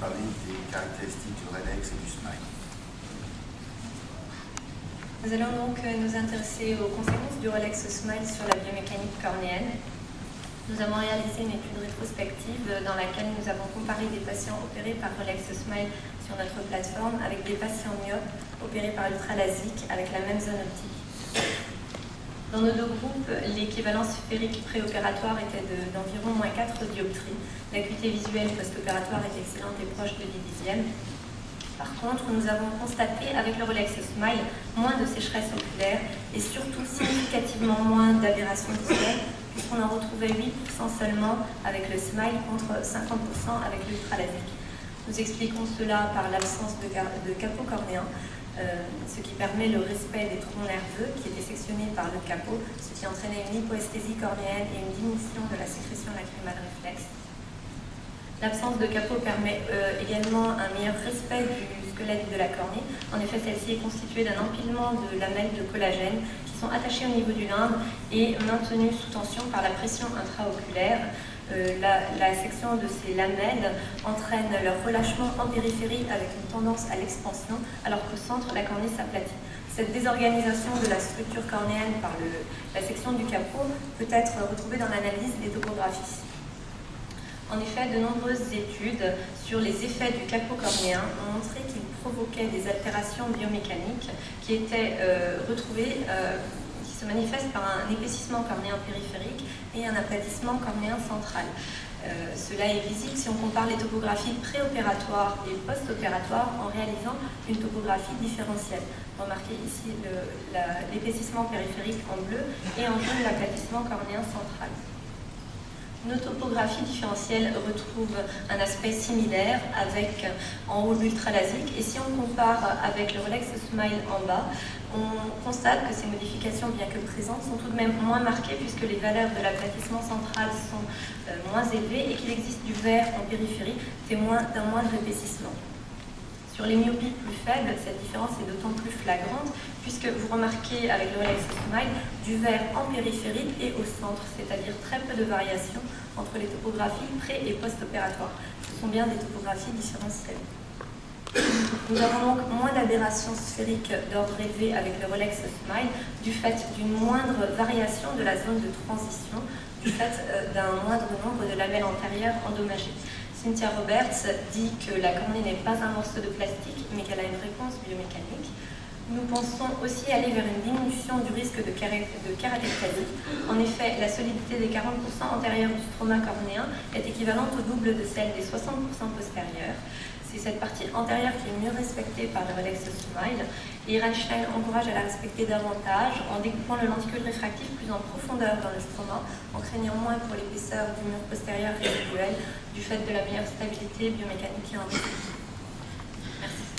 parler des caractéristiques du Rolex et du Smile. Nous allons donc nous intéresser aux conséquences du Rolex Smile sur la biomécanique cornéenne. Nous avons réalisé une étude rétrospective dans laquelle nous avons comparé des patients opérés par Rolex Smile sur notre plateforme avec des patients myopes opérés par ultralasique avec la même zone optique. Dans nos deux groupes, l'équivalence sphérique préopératoire était d'environ -4 dioptries. L'acuité visuelle post-opératoire est excellente et proche de 10 dixièmes. Par contre, nous avons constaté avec le Rolex Smile moins de sécheresse oculaire et surtout significativement moins d'aberrations visuelles, puisqu'on en retrouvait 8% seulement avec le Smile contre 50% avec l'ultralasique. Nous expliquons cela par l'absence de capot cornéen, ce qui permet le respect des troncs nerveux qui étaient sectionnés par le capot, ce qui entraînait une hypoesthésie cornéenne et une diminution de la sécrétion lacrymale réflexe. L'absence de capot permet également un meilleur respect du squelette de la cornée. En effet, celle-ci est constituée d'un empilement de lamelles de collagène qui sont attachées au niveau du limbe et maintenues sous tension par la pression intraoculaire. La section de ces lamelles entraîne leur relâchement en périphérie avec une tendance à l'expansion, alors qu'au centre, la cornée s'aplatit. Cette désorganisation de la structure cornéenne par la section du capot peut être retrouvée dans l'analyse des topographies. En effet, de nombreuses études sur les effets du capot cornéen ont montré qu'il provoquait des altérations biomécaniques qui étaient retrouvées, qui se manifestent par un épaississement cornéen périphérique et un aplatissement cornéen central. Cela est visible si on compare les topographies préopératoires et post-opératoires en réalisant une topographie différentielle. Remarquez ici l'épaississement périphérique en bleu et en jaune l'aplatissement cornéen central. Nos topographies différentielles retrouvent un aspect similaire avec en haut l'ultralasique, et si on compare avec le Rolex Smile en bas, on constate que ces modifications, bien que présentes, sont tout de même moins marquées puisque les valeurs de l'aplatissement central sont moins élevées et qu'il existe du vert en périphérie, témoin d'un moindre épaississement. Sur les myopies plus faibles, cette différence est d'autant plus flagrante puisque vous remarquez avec le Rolex Smile du vert en périphérie et au centre, c'est-à-dire très peu de variations entre les topographies pré- et post-opératoires. Ce sont bien des topographies différentielles. Nous avons donc moins d'aberrations sphériques d'ordre élevé avec le Rolex Smile du fait d'une moindre variation de la zone de transition, du fait d'un moindre nombre de lamelles antérieures endommagées. Cynthia Roberts dit que la cornée n'est pas un morceau de plastique, mais qu'elle a une réponse biomécanique. Nous pensons aussi aller vers une diminution du risque de kératectasie. En effet, la solidité des 40% antérieurs du stroma cornéen est équivalente au double de celle des 60% postérieurs. C'est cette partie antérieure qui est mieux respectée par le Rolex Smile, et Reinstein encourage à la respecter davantage en découpant le lenticule réfractif plus en profondeur dans le stroma, en craignant moins pour l'épaisseur du mur postérieur résiduel du fait de la meilleure stabilité biomécanique et en Merci.